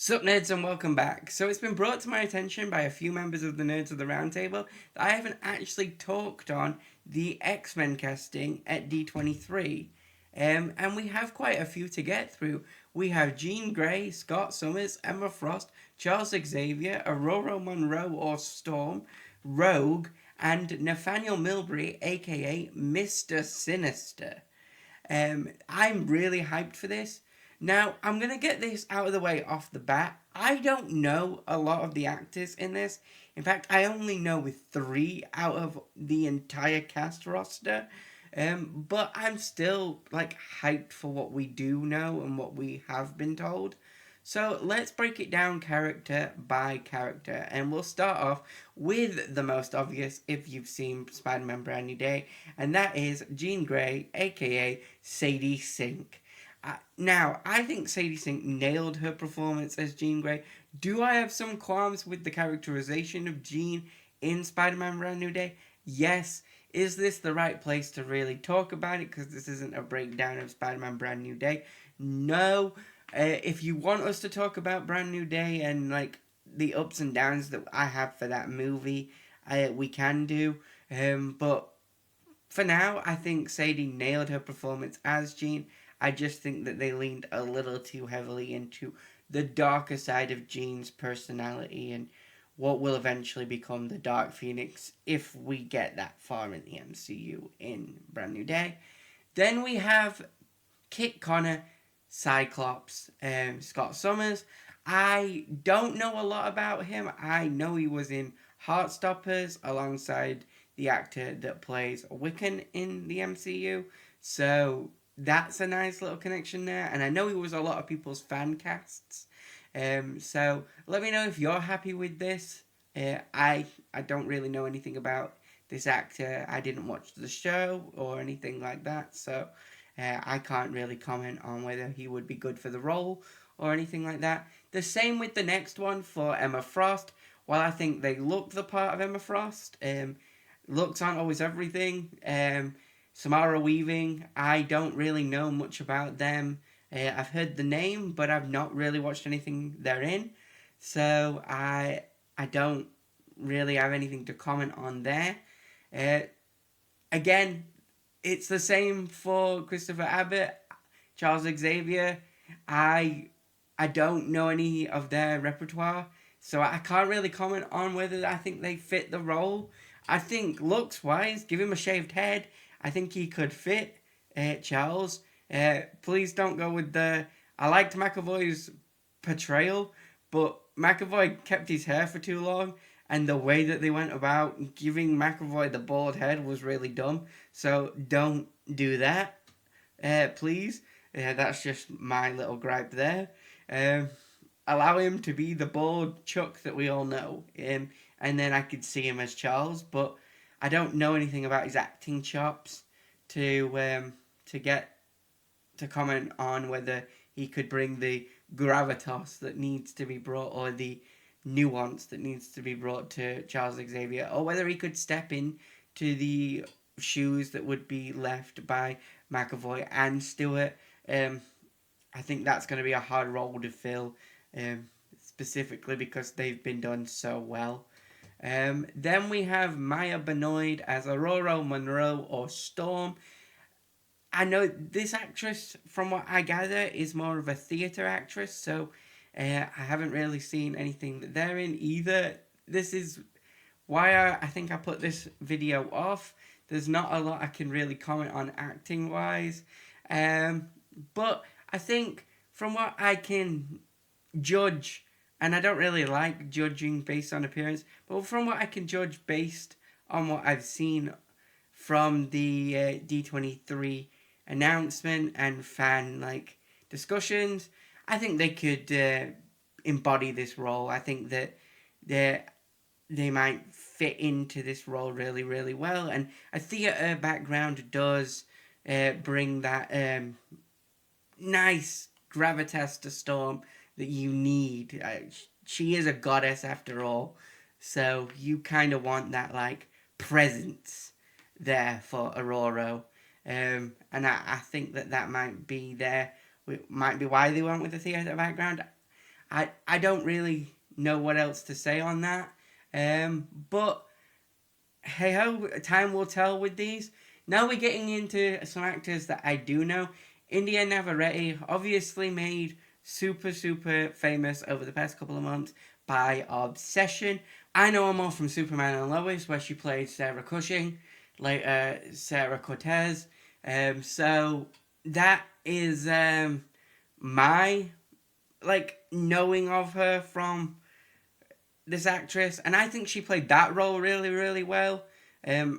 Sup nerds and welcome back. So it's been brought to my attention by a few members of the Nerds of the Roundtable that I haven't actually talked on the X-Men casting at D23. And we have quite a few to get through. We have Jean Grey, Scott Summers, Emma Frost, Charles Xavier, Aurora Monroe or Storm, Rogue, and Nathaniel Milbury, aka Mr. Sinister. I'm really hyped for this. Now, I'm going to get this out of the way off the bat. I don't know a lot of the actors in this. In fact, I only know three out of the entire cast roster. But I'm still hyped for what we do know and what we have been told. So let's break it down character by character, and we'll start off with the most obvious if you've seen Spider-Man Brand New Day, and that is Jean Grey, aka Sadie Sink. Now, I think Sadie Sink nailed her performance as Jean Grey. Do I have some qualms with the characterization of Jean in Spider-Man Brand New Day? Yes. Is this the right place to really talk about it? Because this isn't a breakdown of Spider-Man Brand New Day. No. If you want us to talk about Brand New Day and the ups and downs that I have for that movie, we can do. But for now, I think Sadie nailed her performance as Jean. I just think that they leaned a little too heavily into the darker side of Jean's personality and what will eventually become the Dark Phoenix if we get that far in the MCU in Brand New Day. Then we have Kit Connor, Cyclops, Scott Summers. I don't know a lot about him. I know he was in Heartstoppers alongside the actor that plays Wiccan in the MCU. So that's a nice little connection there. And I know he was a lot of people's fan casts. So let me know if you're happy with this. I don't really know anything about this actor. I didn't watch the show or anything like that. So I can't really comment on whether he would be good for the role or anything like that. The same with the next one for Emma Frost. While I think they look the part of Emma Frost, looks aren't always everything. Samara Weaving, I don't really know much about them. I've heard the name, but I've not really watched anything they're in. So I don't really have anything to comment on there. Again, it's the same for Christopher Abbott, Charles Xavier. I don't know any of their repertoire, so I can't really comment on whether I think they fit the role. I think looks-wise, give him a shaved head, I think he could fit Charles. Please don't go with the... I liked McAvoy's portrayal, but McAvoy kept his hair for too long, and the way that they went about giving McAvoy the bald head was really dumb. So don't do that, please. That's just my little gripe there. Allow him to be the bald Chuck that we all know, and then I could see him as Charles. But I don't know anything about his acting chops to get to comment on whether he could bring the gravitas that needs to be brought or the nuance that needs to be brought to Charles Xavier, or whether he could step in to the shoes that would be left by McAvoy and Stewart. I think that's going to be a hard role to fill, specifically because they've been done so well. Then we have Maya Benoit as Aurora Monroe or Storm. I know this actress, from what I gather, is more of a theatre actress, so I haven't really seen anything that they're in either. This is why I think I put this video off. There's not a lot I can really comment on acting-wise. But I think from what I can judge, and I don't really like judging based on appearance, but from what I can judge based on what I've seen from the D23 announcement and fan discussions, I think they could embody this role. I think that they might fit into this role really, really well, and a theatre background does bring that nice gravitas to Storm that you need. She is a goddess after all, so you kind of want that presence there for Aurora, and I think that might be there. Might be why they went with the theatre background. I don't really know what else to say on that. But hey ho, time will tell with these. Now we're getting into some actors that I do know. India Navarrete obviously made super famous over the past couple of months by Obsession. I know her more from Superman and Lois, where she played Sarah Cushing, later Sarah Cortez. So that is my knowing of her from this actress, and I think she played that role really well.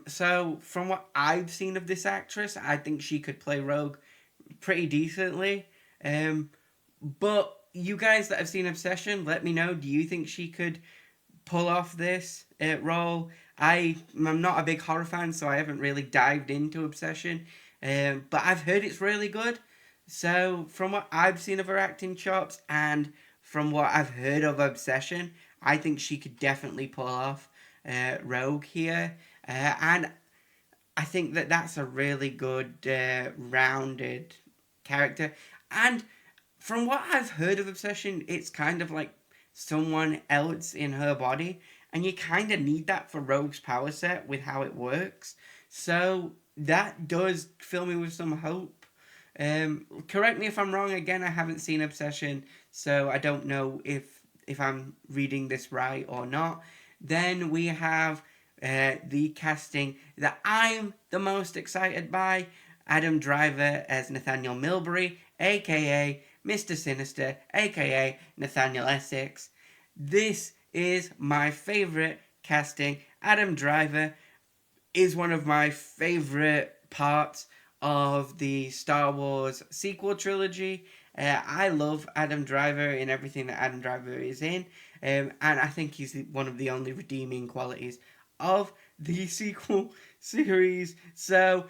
So from what I've seen of this actress, I think she could play Rogue pretty decently. But you guys that have seen Obsession, let me know. Do you think she could pull off this role? I'm not a big horror fan, so I haven't really dived into Obsession. But I've heard it's really good. So from what I've seen of her acting chops and from what I've heard of Obsession, I think she could definitely pull off Rogue here. And I think that that's a really good rounded character. And from what I've heard of Obsession, it's kind of like someone else in her body. And you kind of need that for Rogue's power set with how it works. So that does fill me with some hope. Correct me if I'm wrong. Again, I haven't seen Obsession, so I don't know if I'm reading this right or not. Then we have the casting that I'm the most excited by. Adam Driver as Nathaniel Milbury, aka Mr. Sinister, aka Nathaniel Essex. This is my favourite casting. Adam Driver is one of my favourite parts of the Star Wars sequel trilogy. I love Adam Driver in everything that Adam Driver is in, and I think he's one of the only redeeming qualities of the sequel series. So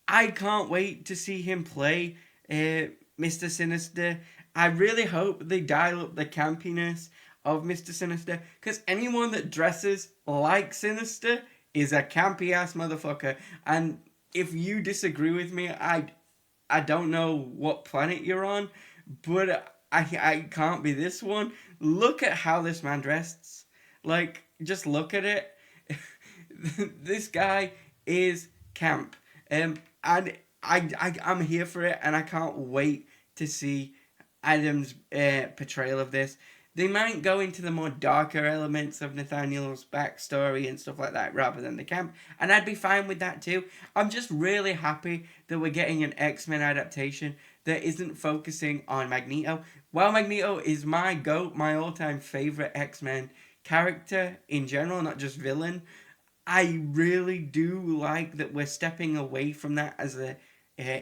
I can't wait to see him play Mr. Sinister. I really hope they dial up the campiness of Mr. Sinister, because anyone that dresses like Sinister is a campy ass motherfucker. And if you disagree with me, I don't know what planet you're on, but I can't be this one. Look at how this man dresses. Like, just look at it. This guy is camp. And I'm here for it, and I can't wait to see Adam's portrayal of this. They might go into the more darker elements of Nathaniel's backstory and stuff like that rather than the camp, and I'd be fine with that too. I'm just really happy that we're getting an X-Men adaptation that isn't focusing on Magneto. While Magneto is my GOAT, my all-time favourite X-Men character in general, not just villain, I really do like that we're stepping away from that as a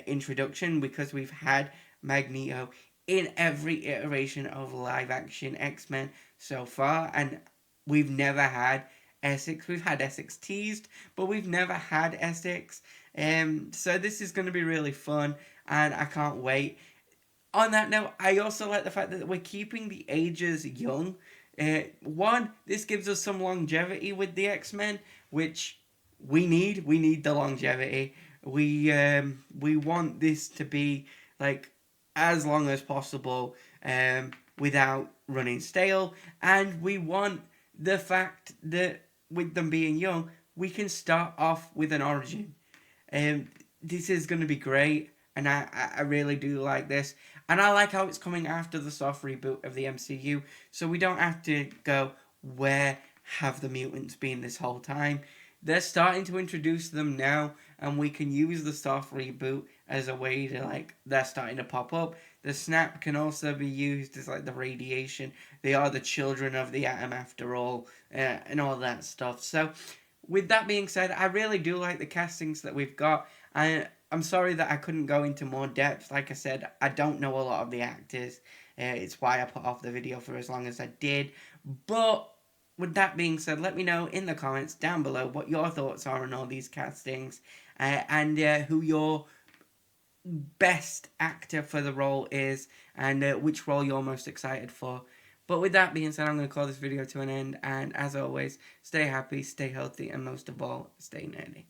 introduction, because we've had Magneto in every iteration of live action X-Men so far, and we've never had Essex. We've had Essex teased, but we've never had Essex. So this is going to be really fun, and I can't wait. On that note, I also like the fact that we're keeping the ages young. One, this gives us some longevity with the X-Men, which we need. We need the longevity. We want this to be like as long as possible without running stale, and we want the fact that with them being young, we can start off with an origin. This is going to be great, and I really do like this, and I like how it's coming after the soft reboot of the MCU, so we don't have to go, where have the mutants been this whole time? They're starting to introduce them now, and we can use the soft reboot as a way to, they're starting to pop up. The snap can also be used as, the radiation. They are the children of the atom after all, and all that stuff. So, with that being said, I really do like the castings that we've got. I'm sorry that I couldn't go into more depth. Like I said, I don't know a lot of the actors. It's why I put off the video for as long as I did. But with that being said, let me know in the comments down below what your thoughts are on all these castings, and who your best actor for the role is, and which role you're most excited for. But with that being said, I'm going to call this video to an end, and as always, stay happy, stay healthy, and most of all, stay nerdy.